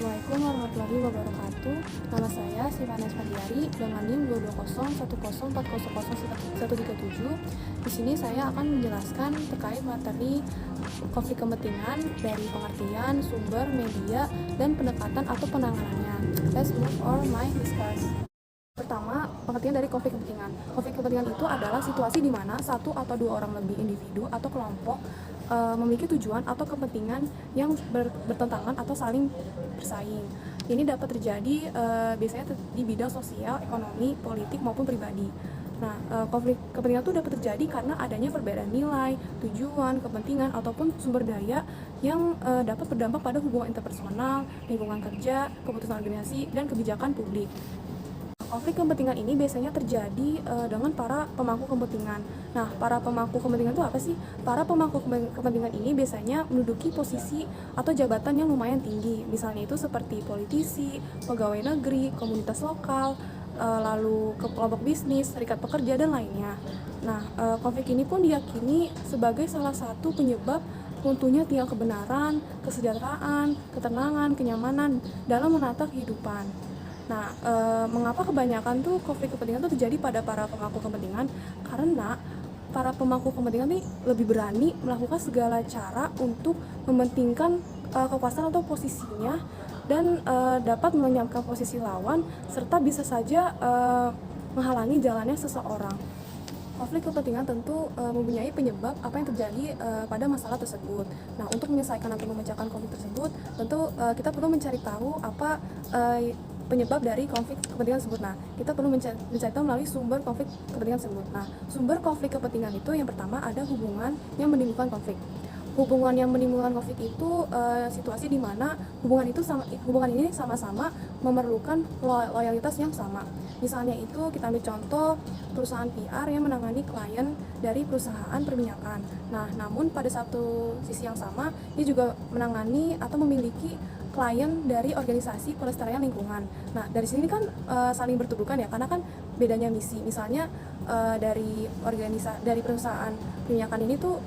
Assalamualaikum warahmatullahi wabarakatuh. Nama saya Sivana Esfandiari dengan NIM 2201040001137. Di sini saya akan menjelaskan terkait materi konflik kepentingan dari pengertian, sumber, media, dan pendekatan atau penanganannya. Let's move on my discuss. Pertama, pengertian dari konflik kepentingan. Konflik kepentingan itu adalah situasi di mana satu atau dua orang lebih individu atau kelompok memiliki tujuan atau kepentingan yang bertentangan atau saling bersaing. Ini dapat terjadi biasanya di bidang sosial, ekonomi, politik maupun pribadi. Nah, konflik kepentingan itu dapat terjadi karena adanya perbedaan nilai, tujuan, kepentingan ataupun sumber daya yang dapat berdampak pada hubungan interpersonal, lingkungan kerja, keputusan organisasi, dan kebijakan publik. Konflik kepentingan ini biasanya terjadi dengan para pemangku kepentingan. Nah, para pemangku kepentingan itu apa sih? Para pemangku kepentingan ini biasanya menduduki posisi atau jabatan yang lumayan tinggi. Misalnya itu seperti politisi, pegawai negeri, komunitas lokal, lalu kelompok bisnis, serikat pekerja, dan lainnya. Nah, konflik ini pun diyakini sebagai salah satu penyebab runtuhnya tiang kebenaran, kesejahteraan, ketenangan, kenyamanan dalam menata kehidupan. Nah, mengapa kebanyakan tuh konflik kepentingan tuh terjadi pada para pemangku kepentingan? Karena para pemangku kepentingan ini lebih berani melakukan segala cara untuk mementingkan kekuasaan atau posisinya dan dapat melenyapkan posisi lawan serta bisa saja menghalangi jalannya seseorang. Konflik kepentingan tentu mempunyai penyebab apa yang terjadi pada masalah tersebut. Nah, untuk menyelesaikan atau memecahkan konflik tersebut, tentu kita perlu mencari tahu apa penyebab dari konflik kepentingan tersebut. Nah, kita perlu mencari tahu melalui sumber konflik kepentingan tersebut. Nah, sumber konflik kepentingan itu yang pertama ada hubungan yang menimbulkan konflik. Hubungan yang menimbulkan konflik itu situasi di mana hubungan ini sama-sama memerlukan loyalitas yang sama. Misalnya itu kita ambil contoh perusahaan PR yang menangani klien dari perusahaan perminyakan. Nah, namun pada satu sisi yang sama dia juga menangani atau memiliki klien dari organisasi pelestarian lingkungan. Nah, dari sini kan saling bertubuhkan ya, karena kan bedanya misi. Misalnya dari perusahaan perminyakan ini tuh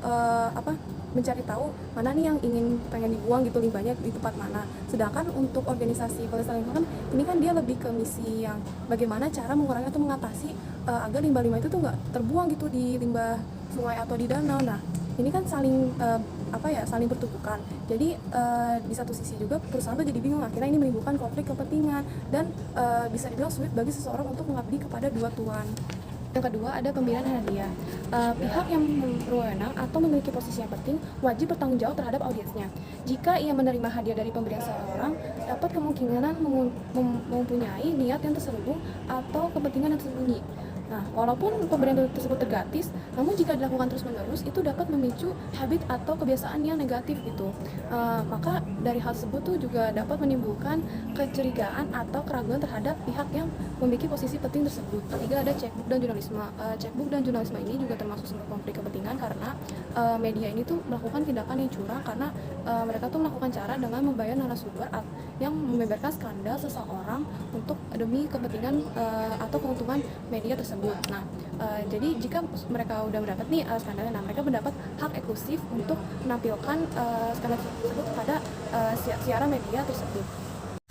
mencari tahu mana nih yang pengen dibuang gitu limbahnya di tempat mana. Sedangkan untuk organisasi pelestarian lingkungan ini kan dia lebih ke misi yang bagaimana cara mengurangi atau mengatasi agar limbah-limbah itu tuh nggak terbuang gitu di limbah sungai atau di danau. Nah, ini kan saling saling bertubuhkan. Jadi di satu sisi juga perusahaan tuh jadi bingung, akhirnya ini menimbulkan konflik kepentingan dan bisa dibilang sulit bagi seseorang untuk mengabdi kepada dua tuan. Yang kedua ada pemberian hadiah. Pihak yang berwenang atau memiliki posisi yang penting wajib bertanggung jawab terhadap audiensnya. Jika ia menerima hadiah dari pemberian seseorang, dapat kemungkinan mempunyai niat yang terselubung atau kepentingan yang tersembunyi. Nah, walaupun pemberian tersebut gratis, namun jika dilakukan terus-menerus itu dapat memicu habit atau kebiasaan yang negatif gitu. Maka dari hal tersebut tuh juga dapat menimbulkan kecurigaan atau keraguan terhadap pihak yang memiliki posisi penting tersebut. Ketiga ada cekbook dan jurnalisme. Cekbook dan jurnalisme ini juga termasuk sumber konflik kepentingan karena media ini tuh melakukan tindakan yang curang karena mereka tuh melakukan cara dengan membayar narasumber yang membeberkan skandal seseorang untuk demi kepentingan atau keuntungan media tersebut. Nah, jadi jika mereka udah mendapat nih skandalnya, nah mereka mendapat hak eksklusif untuk menampilkan skandal tersebut pada siaran media tersebut.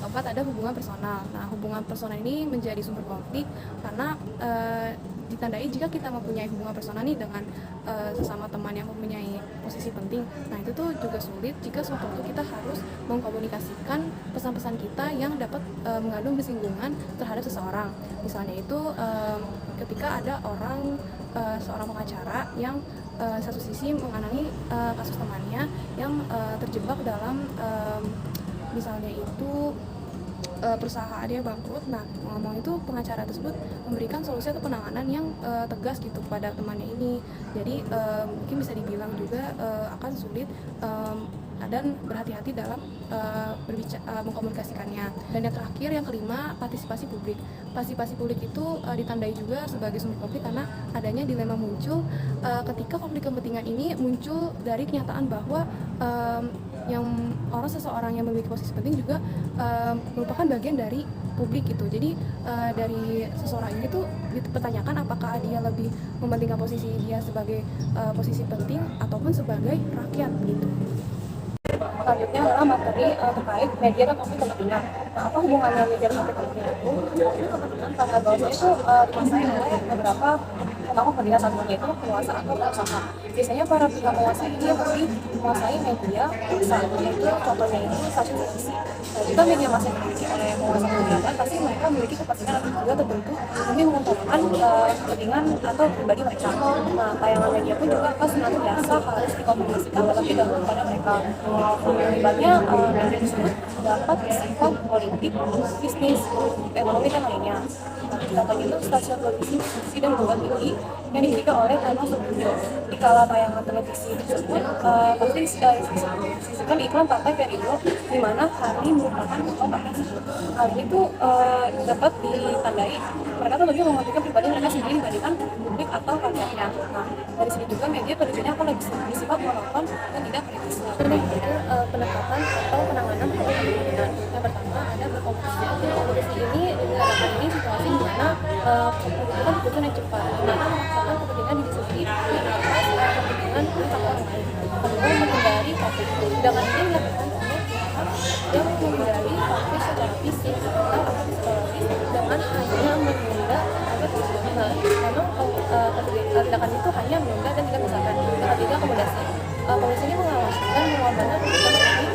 Keempat ada hubungan personal. Nah, hubungan personal ini menjadi sumber konflik karena ditandai jika kita mempunyai hubungan personal nih dengan sesama teman yang mempunyai posisi penting. Nah, itu tuh juga sulit jika suatu waktu kita harus mengkomunikasikan pesan-pesan kita yang dapat mengandung kesinggungan terhadap seseorang. Misalnya itu ketika ada seorang pengacara yang satu sisi mengenai kasus temannya yang terjebak dalam misalnya itu perusahaannya bangkrut. Nah, ngomong itu pengacara tersebut memberikan solusi atau penanganan yang tegas gitu kepada temannya ini. Jadi mungkin bisa dibilang juga akan sulit dan berhati-hati dalam mengkomunikasikannya. Dan yang terakhir, yang kelima, partisipasi publik. Partisipasi publik itu ditandai juga sebagai sumber konflik karena adanya dilema muncul ketika konflik kepentingan ini muncul dari kenyataan bahwa seseorang yang memiliki posisi penting juga merupakan bagian dari publik gitu. Jadi dari seseorang ini tuh dipertanyakan apakah dia lebih mementingkan posisi dia sebagai posisi penting ataupun sebagai rakyat gitu. selanjutnya adalah materi terkait media dan konflik kepentingan. Nah, apa hubungannya media dan konflik kepentingan itu? Konflik kepentingan karena bahwasanya itu dikuasai oleh beberapa pemangku kepentingan, satunya itu penguasa atau pengusaha. Biasanya para pihak penguasa ini yang lebih menguasai media massa, yaitu contohnya itu stasiun televisi. Nah, jika media massa yang dimiliki oleh penguasa kepentingan, pasti mereka memiliki kepentingan atau juga tertentu demi menguntungkan kepentingan atau pribadi mereka. Nah, tayangan media pun juga akan senantiasa harus dikonfirmasikan dalam bidang kepada mereka. Akibatnya media tersebut dapat bersifat politik, bisnis, ekonomi dan lainnya. Contohnya itu stasiun televisi dan juga TV yang dimiliki oleh Trans Studio. Di kala tayangan televisi tersebut pasti disisipkan iklan partai Perindo, di mana Harley merupakan ketua partai tersebut. Hal ini tuh dapat ditandai mereka tuh lebih mementingkan pribadi mereka sendiri dibandingkan publik atau rakyatnya. Nah, dari sini juga media kerjanya akan lebih bersifat monoton dan tidak kritis. Pendekatan atau penanganan konflik kepentingan. Yang pertama ada berkompetisi. Kompetisi ini dikatakan ini situasi di mana kebutuhan keputusan yang cepat, di mana memaksakan kepentingan diri sendiri dan atas kepentingan pihak orang lain. Kedua, menghindari konflik. Tindakan ini dilakukan oleh pihak yang menghindari konflik secara fisik atau psikologis dengan hanya menunda agar terjadi. Nah, memang tindakan itu hanya menunda dan tidak misalkan. Yang ketiga, akomodasi. Komisi ini mengawasi dan mewabahkan keputusan ini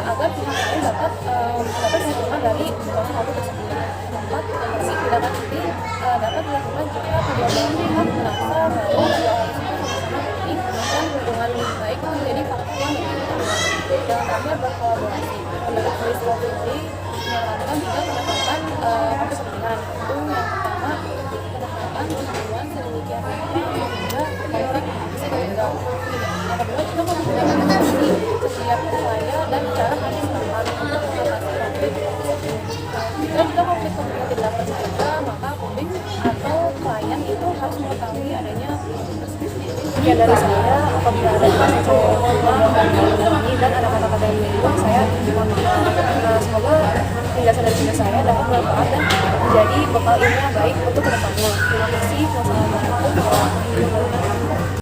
agar pihak lain dapat keuntungan dari konflik tersebut. Keempat, kompetisi. Tindakan ini dapat dilakukan jika kedua belah pihak merasa bahwa kedua hal tersebut sama-sama penting dan hubungan lebih baik menjadi faktor yang lebih utama. Dan terakhir, berkolaborasi. Menurut Chris Wallace menyarankan tiga pendekatan konflik kepentingan. Itu yang pertama, pendekatan hubungan sedemikian rupa sehingga konflik bisa diredam. Yang kedua, juga menggunakan komunikasi setiap upaya dan cara harus dilakukan untuk mengatasi konflik. Dan jika konflik kepentingan tidak dapat dicegah, maka publik atau klien itu harus mengetahui adanya ya dari saya. Apabila ada yang saya ini dan ada kata-kata yang menyinggung, saya mohon maaf. Semoga penjelasan dari saya dapat bermanfaat dan menjadi bekal ilmu yang baik untuk kedepannya. Terima kasih. Wassalamualaikum warahmatullahi wabarakatuh.